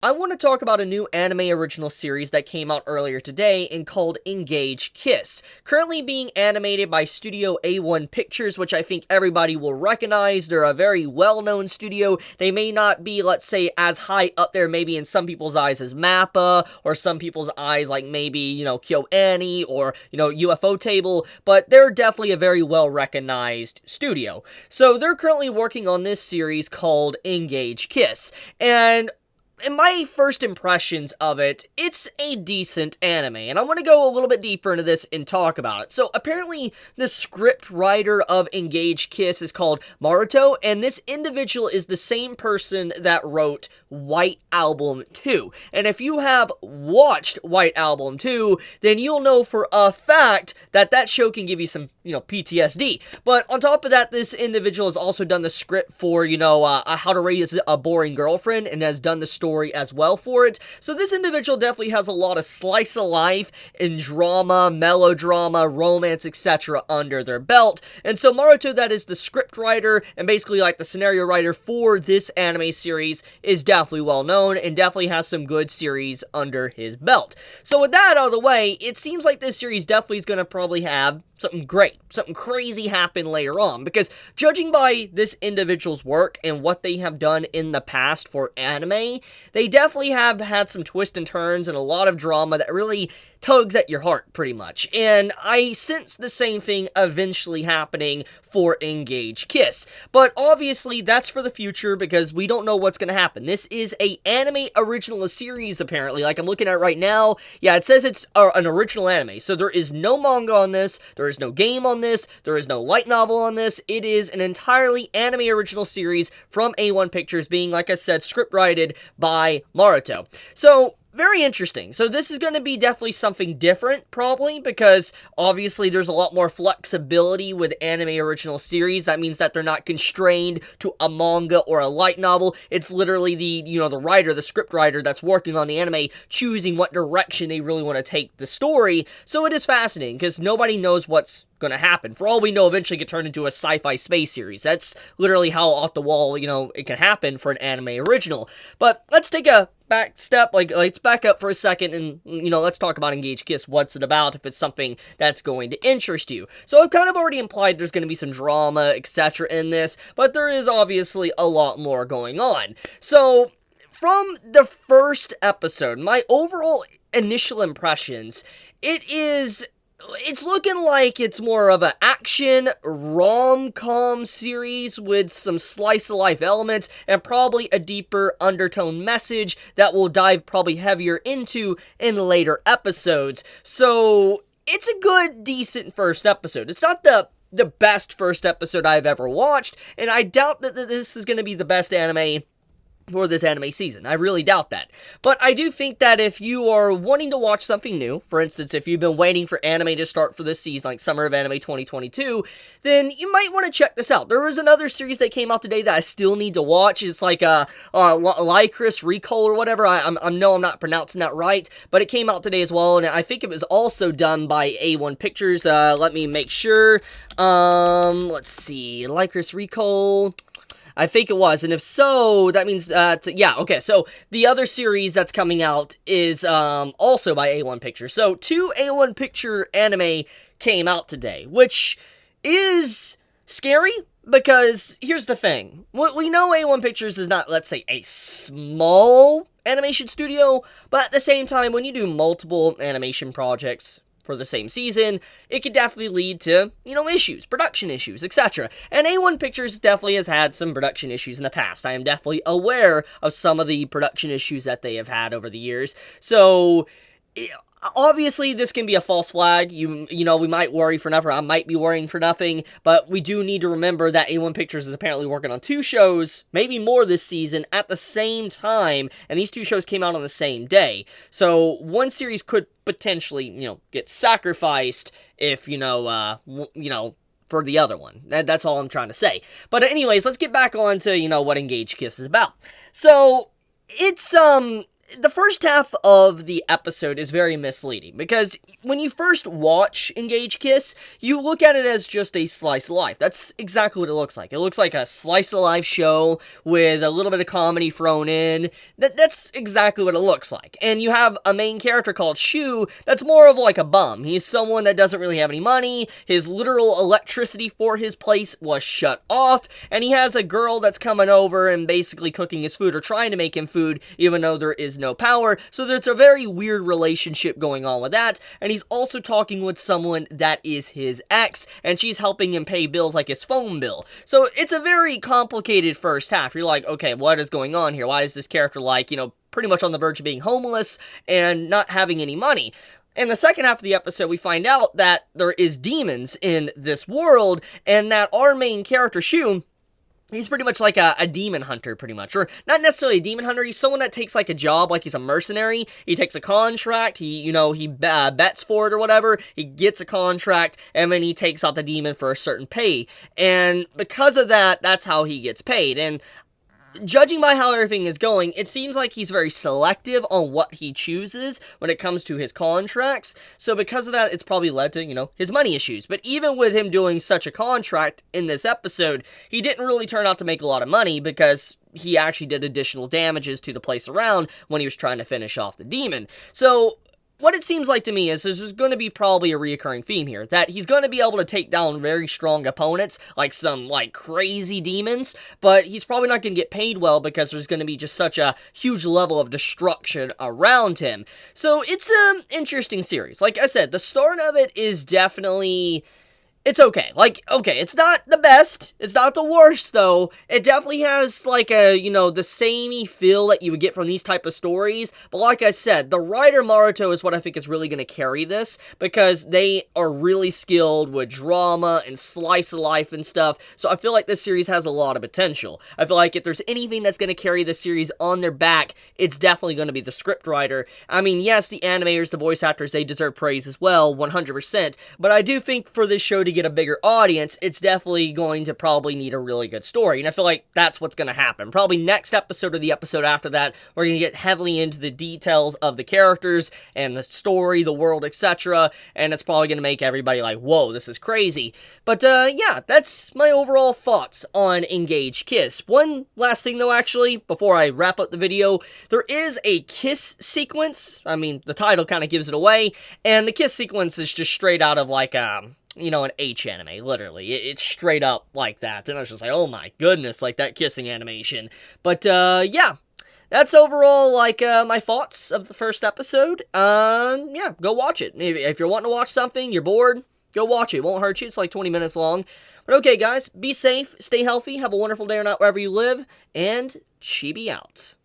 I want to talk about a new anime original series that came out earlier today and called Engage Kiss. Currently being animated by Studio A1 Pictures, which I think everybody will recognize. They're a very well-known studio. They may not be, let's say, as high up there maybe in some people's eyes as MAPPA, or some people's eyes like maybe, KyoAni, or, UFO Table, but they're definitely a very well-recognized studio. So they're currently working on this series called Engage Kiss, and in my first impressions of it, it's a decent anime, and I want to go a little bit deeper into this and talk about it. So, apparently, the script writer of Engage Kiss is called Maruto, and this individual is the same person that wrote White Album 2. And if you have watched White Album 2, then you'll know for a fact that that show can give you some, PTSD. But on top of that, this individual has also done the script for, How to Raise a Boring Girlfriend, and has done the story as well for it. So this individual definitely has a lot of slice of life and drama, melodrama, romance, etc. under their belt. And so Maruto, that is the script writer and basically like the scenario writer for this anime series, is definitely well known and definitely has some good series under his belt. So with that out of the way, it seems like this series definitely is going to probably have something great, something crazy happen later on, because judging by this individual's work and what they have done in the past for anime, they definitely have had some twists and turns and a lot of drama that really tugs at your heart, pretty much. And I sense the same thing eventually happening for Engage Kiss. But obviously, that's for the future because we don't know what's going to happen. This is a anime original series, apparently. Like I'm looking at right now. Yeah, it says it's an original anime. So there is no manga on this. There is no game on this. There is no light novel on this. It is an entirely anime original series from A1 Pictures, being, like I said, script-writed by Maruto. So very interesting. So this is going to be definitely something different, probably, because obviously there's a lot more flexibility with anime original series. That means that they're not constrained to a manga or a light novel. It's literally the writer, the script writer that's working on the anime, choosing what direction they really want to take the story. So it is fascinating, because nobody knows what's going to happen. For all we know, eventually it could turn into a sci-fi space series. That's literally how off the wall, it can happen for an anime original. But let's take a back step, let's back up for a second and, let's talk about Engage Kiss. What's it about, if it's something that's going to interest you? So I've kind of already implied there's going to be some drama, etc. in this, but there is obviously a lot more going on. So, from the first episode, my overall initial impressions, it's looking like it's more of an action rom-com series with some slice-of-life elements and probably a deeper undertone message that we'll dive probably heavier into in later episodes. So, it's a good, decent first episode. It's not the best first episode I've ever watched, and I doubt that this is going to be the best anime for this anime season. I really doubt that. But I do think that if you are wanting to watch something new, for instance, if you've been waiting for anime to start for this season, like Summer of Anime 2022, then you might want to check this out. There was another series that came out today that I still need to watch. It's like Lycoris, Recoil, or whatever. I know I'm not pronouncing that right, but it came out today as well, and I think it was also done by A1 Pictures. Let me make sure. Let's see. Lycoris, Recoil, I think it was, and if so, that means, okay, so the other series that's coming out is also by A1 Pictures. So, 2 A1 Picture anime came out today, which is scary, because here's the thing. We know A1 Pictures is not, let's say, a small animation studio, but at the same time, when you do multiple animation projects for the same season, it could definitely lead to, issues, production issues, etc. And A1 Pictures definitely has had some production issues in the past. I am definitely aware of some of the production issues that they have had over the years. So, obviously, this can be a false flag. We might worry for nothing. I might be worrying for nothing. But we do need to remember that A1 Pictures is apparently working on 2 shows, maybe more this season, at the same time. And these 2 shows came out on the same day. So, one series could potentially, get sacrificed if, for the other one. That's all I'm trying to say. But anyways, let's get back on to, what Engage Kiss is about. So, it's, the first half of the episode is very misleading, because when you first watch Engage Kiss, you look at it as just a slice of life. That's exactly what it looks like. It looks like a slice of life show with a little bit of comedy thrown in. That's exactly what it looks like. And you have a main character called Shu that's more of like a bum. He's someone that doesn't really have any money, his literal electricity for his place was shut off, and he has a girl that's coming over and basically cooking his food, or trying to make him food, even though there is no power. So there's a very weird relationship going on with that, and he's also talking with someone that is his ex, and she's helping him pay bills like his phone bill. So it's a very complicated first half. You're like, okay, what is going on here? Why is this character like, pretty much on the verge of being homeless and not having any money? In the second half of the episode, we find out that there is demons in this world, and that our main character, Shu, he's pretty much like a demon hunter, pretty much. Or, not necessarily a demon hunter, he's someone that takes, like, a job, like he's a mercenary. He takes a contract, he bets for it or whatever, he gets a contract, and then he takes out the demon for a certain pay. And because of that, that's how he gets paid. And judging by how everything is going, it seems like he's very selective on what he chooses when it comes to his contracts. So because of that, it's probably led to, his money issues. But even with him doing such a contract in this episode, he didn't really turn out to make a lot of money, because he actually did additional damages to the place around when he was trying to finish off the demon. So what it seems like to me is there's going to be probably a reoccurring theme here, that he's going to be able to take down very strong opponents, like some, crazy demons, but he's probably not going to get paid well, because there's going to be just such a huge level of destruction around him. So it's an interesting series. Like I said, the start of it is definitely... it's okay. It's not the best. It's not the worst, though. It definitely has, the samey feel that you would get from these type of stories. But like I said, the writer Maruto is what I think is really going to carry this, because they are really skilled with drama and slice of life and stuff. So I feel like this series has a lot of potential. I feel like if there's anything that's going to carry this series on their back, it's definitely going to be the script writer. I mean, yes, the animators, the voice actors, they deserve praise as well, 100%. But I do think for this show to get a bigger audience, it's definitely going to probably need a really good story, and I feel like that's what's going to happen. Probably next episode or the episode after that, we're going to get heavily into the details of the characters and the story, the world, etc., and it's probably going to make everybody like, whoa, this is crazy. But yeah, that's my overall thoughts on Engage Kiss. One last thing though, actually, before I wrap up the video, there is a kiss sequence. I mean, the title kind of gives it away, and the kiss sequence is just straight out of an H anime, literally. It's straight up like that. And I was just like, oh my goodness, that kissing animation. But, yeah. That's overall, my thoughts of the first episode. Yeah, go watch it. If you're wanting to watch something, you're bored, go watch it. It won't hurt you. It's 20 minutes long. But okay, guys, be safe, stay healthy, have a wonderful day or night wherever you live, and Chibi out.